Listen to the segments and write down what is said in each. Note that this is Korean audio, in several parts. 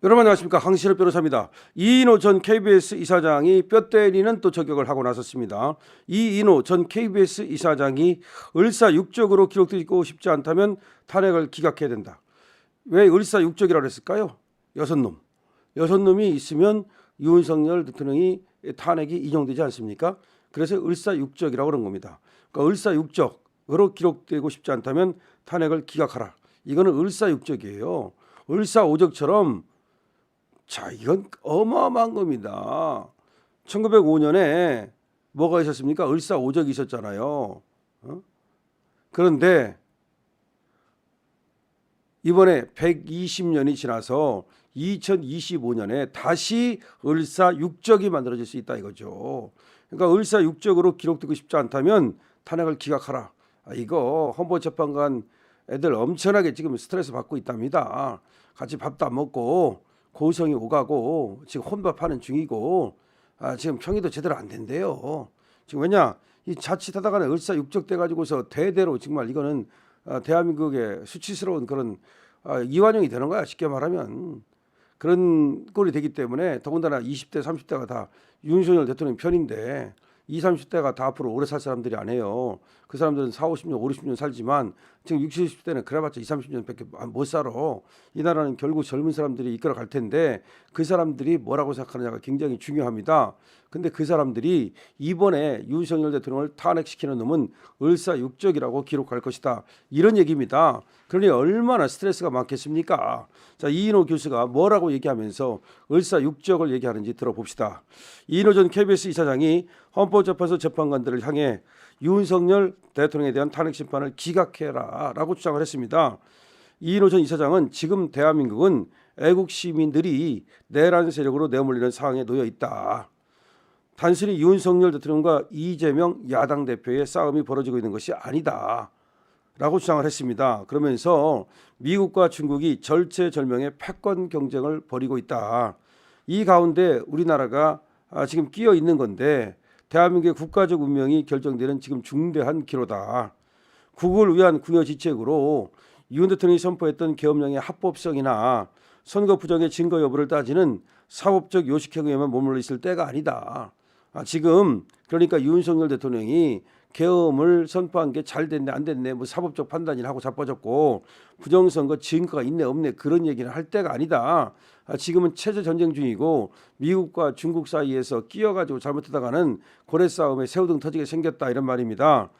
여러분 안녕하십니까, 황시럽 변호사입니다. 이인호 전 KBS 이사장이 뼈 때리는 또 저격을 하고 나섰습니다. 이인호 전 KBS 이사장이 을사육적으로 기록되고 싶지 않다면 탄핵을 기각해야 된다. 왜 을사육적이라고 했을까요? 여섯 놈이 있으면 윤석열 대통령이 탄핵이 인용되지 않습니까? 그래서 을사육적이라고 그런 겁니다. 그러니까 을사육적으로 기록되고 싶지 않다면 탄핵을 기각하라. 이거는 을사육적이에요. 을사오적처럼, 자, 이건 어마어마한 겁니다. 1905년에 뭐가 있었습니까? 을사오적이 있었잖아요. 그런데 이번에 120년이 지나서 2025년에 다시 을사육적이 만들어질 수 있다 이거죠. 그러니까 을사육적으로 기록되고 싶지 않다면 탄핵을 기각하라. 이거 헌법재판관 애들 엄청나게 지금 스트레스 받고 있답니다. 같이 밥도 안 먹고 고성이 오가고 지금 혼밥하는 중이고, 지금 평의도 제대로 안 된대요. 지금 왜냐, 이 자칫하다가는 을사육적 돼 가지고서 대대로 정말 이거는 대한민국의 수치스러운 그런 이완용이 되는 거야. 쉽게 말하면 그런 꼴이 되기 때문에, 더군다나 20대 30대가 다 윤석열 대통령 편인데 20, 30대가 다 앞으로 오래 살 사람들이 아니에요. 그 사람들은 4, 50년, 5, 60년 살지만 지금 60, 70대는 그래봤자 20, 30년밖에 못 살아. 이 나라는 결국 젊은 사람들이 이끌어 갈 텐데 그 사람들이 뭐라고 생각하느냐가 굉장히 중요합니다. 근데 그 사람들이 이번에 윤석열 대통령을 탄핵시키는 놈은 을사육적이라고 기록할 것이다. 이런 얘기입니다. 그러니 얼마나 스트레스가 많겠습니까? 자, 이인호 교수가 뭐라고 얘기하면서 을사육적을 얘기하는지 들어봅시다. 이인호 전 KBS 이사장이 헌법재판소 재판관들을 향해 윤석열 대통령에 대한 탄핵 심판을 기각해라 라고 주장을 했습니다. 이인호 전 이사장은 지금 대한민국은 애국 시민들이 내란 세력으로 내몰리는 상황에 놓여 있다. 단순히 윤석열 대통령과 이재명 야당 대표의 싸움이 벌어지고 있는 것이 아니다 라고 주장을 했습니다. 그러면서 미국과 중국이 절체절명의 패권 경쟁을 벌이고 있다. 이 가운데 우리나라가 지금 끼어 있는 건데, 대한민국의 국가적 운명이 결정되는 지금 중대한 기로다. 국을 위한 궁여지책으로 윤 대통령이 선포했던 계엄령의 합법성이나 선거 부정의 증거 여부를 따지는 사법적 요식행위에만 머물러 있을 때가 아니다. 지금 그러니까 윤석열 대통령이 계엄을 선포한 게 잘 됐네 안 됐네 뭐 사법적 판단이나 하고 자빠졌고 부정선거 증거가 있네 없네 그런 얘기는 할 때가 아니다. 지금은 체제 전쟁 중이고 미국과 중국 사이에서 끼어가지고 잘못하다가는 고래 싸움에 새우등 터지게 생겼다 이런 말입니다.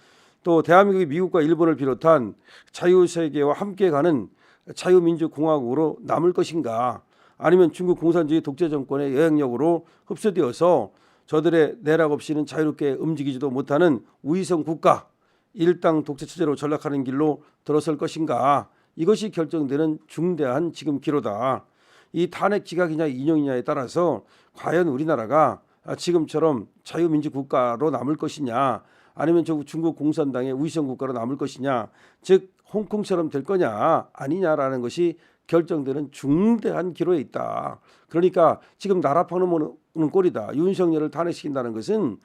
또 대한민국이 미국과 일본을 비롯한 자유세계와 함께 가는 자유민주공화국으로 남을 것인가, 아니면 중국 공산주의 독재 정권의 영향력으로 흡수되어서 저들의 내락 없이는 자유롭게 움직이지도 못하는 위성 국가, 일당 독재 체제로 전락하는 길로 들어설 것인가, 이것이 결정되는 중대한 지금 기로다. 이 탄핵 기각이냐 인용이냐에 따라서 과연 우리나라가 지금처럼 자유민주 국가로 남을 것이냐, 아니면 중국 공산당의 위성 국가로 남을 것이냐, 즉 홍콩처럼 될 거냐 아니냐라는 것이 결정되는 중대한 기로에 있다. 그러니까 지금 나라 파놓는 꼴이다. 윤석열을 탄핵시킨다는 것은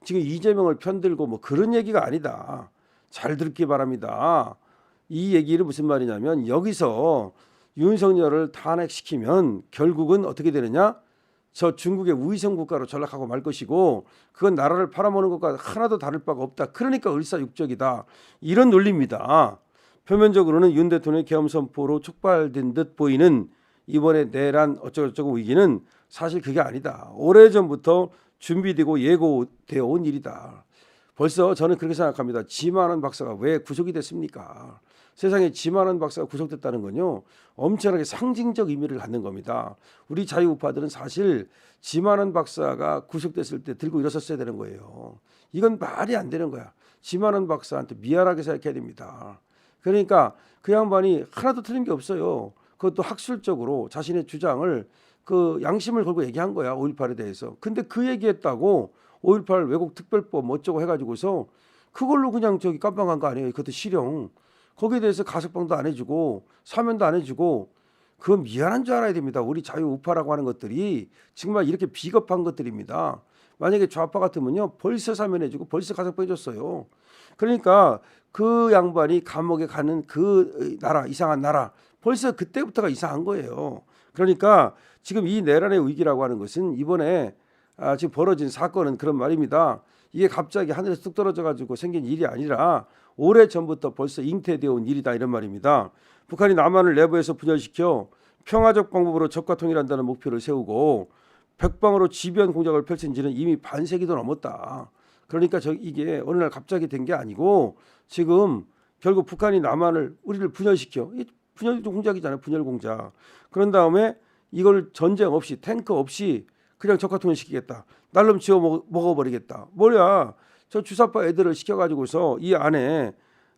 지금 이재명을 편들고 뭐 그런 얘기가 아니다. 잘 듣기 바랍니다. 이 얘기는 무슨 말이냐면, 여기서 윤석열을 탄핵시키면 결국은 어떻게 되느냐? 저 중국의 위성 국가로 전락하고 말 것이고, 그건 나라를 팔아먹는 것과 하나도 다를 바가 없다. 그러니까 을사육적이다. 이런 논리입니다. 표면적으로는 윤 대통령의 계엄 선포로 촉발된 듯 보이는 이번에 내란 어쩌고저쩌고 위기는 사실 그게 아니다. 오래전부터 준비되고 예고되어 온 일이다. 벌써 저는 그렇게 생각합니다. 지만원 박사가 왜 구속이 됐습니까? 세상에 지만원 박사가 구속됐다는 건요, 엄청나게 상징적 의미를 갖는 겁니다. 우리 자유우파들은 사실 지만원 박사가 구속됐을 때 들고 일어섰어야 되는 거예요. 이건 말이 안 되는 거야. 지만원 박사한테 미안하게 생각해야 됩니다. 그러니까 그 양반이 하나도 틀린 게 없어요. 그것도 학술적으로 자신의 주장을 그 양심을 걸고 얘기한 거야, 5.18에 대해서. 근데 그 얘기했다고 5.18 왜곡 특별법 뭐 어쩌고 해가지고서 그걸로 그냥 저기 깜빵한 거 아니에요. 그것도 실형. 거기에 대해서 가석방도 안 해주고 사면도 안 해주고, 그건 미안한 줄 알아야 됩니다. 우리 자유우파라고 하는 것들이 정말 이렇게 비겁한 것들입니다. 만약에 좌파 같으면요 벌써 사면해주고 벌써 가석방 해줬어요. 그러니까 그 양반이 감옥에 가는 그 나라, 이상한 나라, 벌써 그때부터가 이상한 거예요. 그러니까 지금 이 내란의 위기라고 하는 것은 이번에 지금 벌어진 사건은 그런 말입니다. 이게 갑자기 하늘에서 뚝 떨어져 가지고 생긴 일이 아니라 오래 전부터 벌써 잉태되어 온 일이다 이런 말입니다. 북한이 남한을 내부에서 분열시켜 평화적 방법으로 적과 통일한다는 목표를 세우고 백방으로 지변 공작을 펼친 지는 이미 반세기도 넘었다. 그러니까 이게 어느 날 갑자기 된 게 아니고 지금 결국 북한이 남한을 우리를 분열시켜 분열 공작이잖아요. 분열 공작. 그런 다음에 이걸 전쟁 없이 탱크 없이 그냥 적화 통일시키겠다. 날름 지어 먹어버리겠다. 뭐야? 저 주사파 애들을 시켜가지고서 이 안에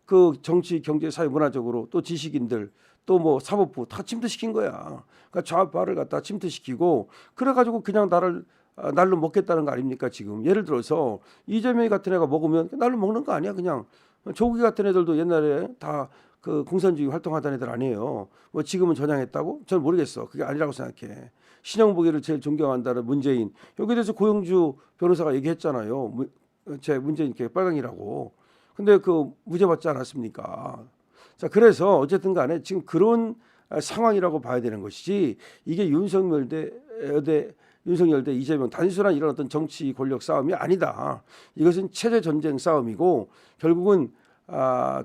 그 정치, 경제, 사회, 문화적으로 또 지식인들 또 뭐 사법부 다 침투시킨 거야. 그러니까 좌파를 갖다 침투시키고 그래가지고 그냥 나를 날로 먹겠다는 거 아닙니까 지금. 예를 들어서 이재명이 같은 애가 먹으면 날로 먹는 거 아니야. 그냥 조국이 같은 애들도 옛날에 다 그 공산주의 활동하던 애들 아니에요. 뭐 지금은 전향했다고? 저는 모르겠어. 그게 아니라고 생각해. 신영복이를 제일 존경한다는 문재인. 여기에 대해서 고영주 변호사가 얘기했잖아요. 제 문재인 빨강이라고. 근데 그 무죄 받지 않았습니까? 자, 그래서 어쨌든 간에 지금 그런 상황이라고 봐야 되는 것이지 이게 윤석열 대 이재명 단순한 이런 어떤 정치 권력 싸움이 아니다. 이것은 체제 전쟁 싸움이고 결국은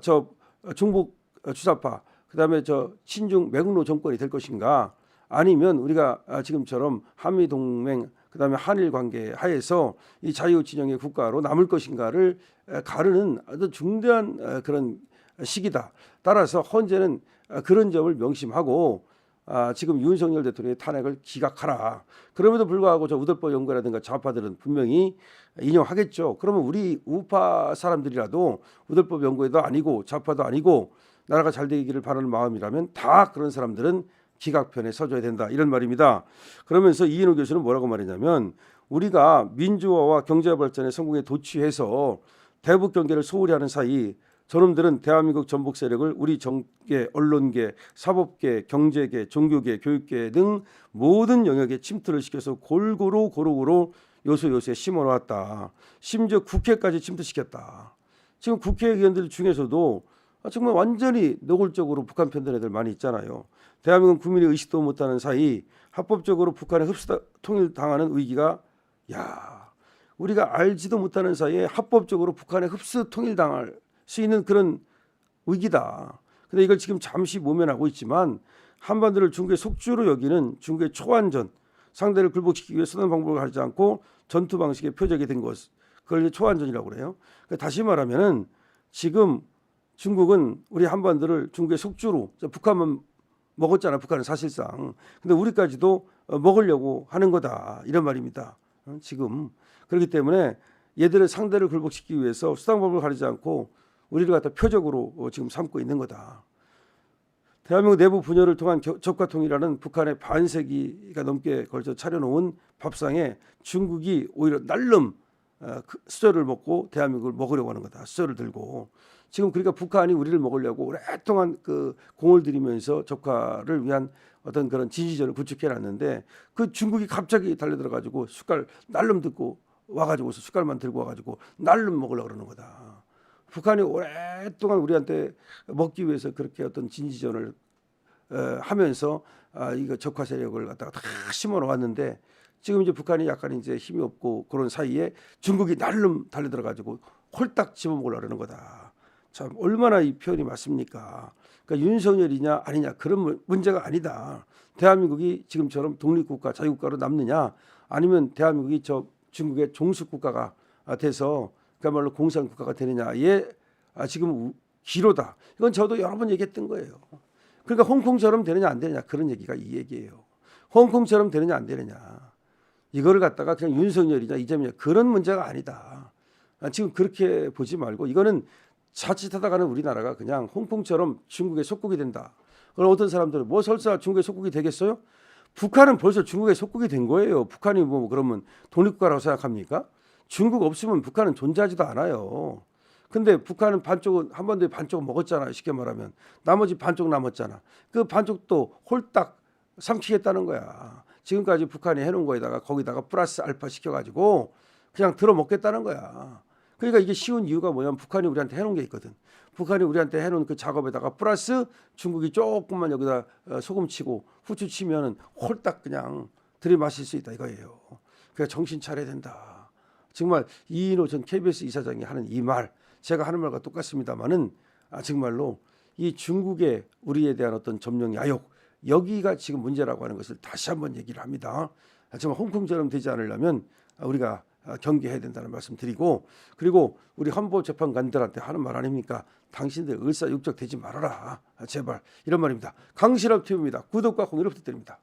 저 중북 주사파 그다음에 저 친중 매국노 정권이 될 것인가 아니면 우리가 지금처럼 한미 동맹 그다음에 한일 관계 하에서 이 자유 진영의 국가로 남을 것인가를 가르는 아주 중대한 그런 시기다. 따라서 헌재는 그런 점을 명심하고 지금 윤석열 대통령의 탄핵을 기각하라. 그럼에도 불구하고 저 우대법 연구라든가 좌파들은 분명히 인용하겠죠. 그러면 우리 우파 사람들이라도 우대법 연구에도 아니고 좌파도 아니고 나라가 잘 되기를 바라는 마음이라면 다 그런 사람들은 기각편에 서줘야 된다. 이런 말입니다. 그러면서 이인호 교수는 뭐라고 말했냐면 우리가 민주화와 경제 발전의 성공에 도취해서 대북 경계를 소홀히 하는 사이 저놈들은 대한민국 전복 세력을 우리 정계, 언론계, 사법계, 경제계, 종교계, 교육계 등 모든 영역에 침투를 시켜서 골고루 요소요소에 심어놓았다. 심지어 국회까지 침투시켰다. 지금 국회의원들 중에서도 정말 완전히 노골적으로 북한 편든 애들 많이 있잖아요. 대한민국 국민의 의식도 못하는 사이 합법적으로 북한에 흡수 통일당하는 위기가 우리가 알지도 못하는 사이에 합법적으로 북한에 흡수 통일당할 수 있는 그런 위기다. 근데 이걸 지금 잠시 모면하고 있지만 한반도를 중국의 속주로 여기는 중국의 초안전 상대를 굴복시키기 위해 쓰는 방법을 하지 않고 전투 방식의 표적이 된 것 그걸 초안전이라고 그래요. 그러니까 다시 말하면은 지금 중국은 우리 한반도를 중국의 속주로 북한만 먹었잖아. 북한은 사실상. 근데 우리까지도 먹으려고 하는 거다. 이런 말입니다. 지금 그렇기 때문에 얘들의 상대를 굴복시키기 위해서 수단법을 가리지 않고 우리를 갖다 표적으로 지금 삼고 있는 거다. 대한민국 내부 분열을 통한 적과 통일이라는 북한의 반세기가 넘게 걸쳐 차려놓은 밥상에 중국이 오히려 날름 수저를 먹고 대한민국을 먹으려고 하는 거다. 수저를 들고. 지금 그러니까 북한이 우리를 먹으려고 오랫동안 그 공을 들이면서 적화를 위한 어떤 그런 진시전을 구축해 놨는데 그 중국이 갑자기 달려들어 가지고 숟갈 날름 듣고 와가지고서 숟갈만 들고 와가지고 날름 먹으려고 그러는 거다. 북한이 오랫동안 우리한테 먹기 위해서 그렇게 어떤 진지전을 하면서 이거 적화 세력을 갖다가 다 심어 놓았는데 지금 이제 북한이 약간 이제 힘이 없고 그런 사이에 중국이 날름 달려들어 가지고 홀딱 집어먹으려고 그러는 거다. 참 얼마나 이 표현이 맞습니까? 그러니까 윤석열이냐 아니냐 그런 문제가 아니다. 대한민국이 지금처럼 독립국가 자유국가로 남느냐 아니면 대한민국이 저 중국의 종属국가가 돼서 그야말로 공산국가가 되느냐에 지금 기로다. 이건 저도 여러 번 얘기했던 거예요. 그러니까 홍콩처럼 되느냐 안 되느냐 그런 얘기가 이 얘기예요. 홍콩처럼 되느냐 안 되느냐. 이거를 갖다가 그냥 윤석열이냐 이재명이냐 그런 문제가 아니다. 지금 그렇게 보지 말고 이거는 자칫하다가는 우리나라가 그냥 홍콩처럼 중국의 속국이 된다. 그럼 어떤 사람들은 뭐 설사 중국의 속국이 되겠어요? 북한은 벌써 중국의 속국이 된 거예요. 북한이 뭐 그러면 독립국가라고 생각합니까? 중국 없으면 북한은 존재하지도 않아요. 근데 북한은 반쪽은 한반도에 반쪽은 먹었잖아요. 쉽게 말하면 나머지 반쪽 남았잖아. 그 반쪽도 홀딱 삼키겠다는 거야. 지금까지 북한이 해놓은 거에다가 거기다가 플러스 알파 시켜가지고 그냥 들어먹겠다는 거야. 그러니까 이게 쉬운 이유가 뭐냐면 북한이 우리한테 해놓은 게 있거든. 북한이 우리한테 해놓은 그 작업에다가 플러스 중국이 조금만 여기다 소금 치고 후추 치면은 홀딱 그냥 들이마실 수 있다 이거예요. 그러니까 정신 차려야 된다. 정말 이인호 전 KBS 이사장이 하는 이 말, 제가 하는 말과 똑같습니다만은 정말로 이 중국의 우리에 대한 어떤 점령 야욕, 여기가 지금 문제라고 하는 것을 다시 한번 얘기를 합니다. 정말 홍콩처럼 되지 않으려면 우리가 경계해야 된다는 말씀 드리고, 그리고 우리 헌법재판관들한테 하는 말 아닙니까? 당신들 을사육적 되지 말아라. 제발 이런 말입니다. 강신업 TV입니다. 구독과 공유를 부탁드립니다.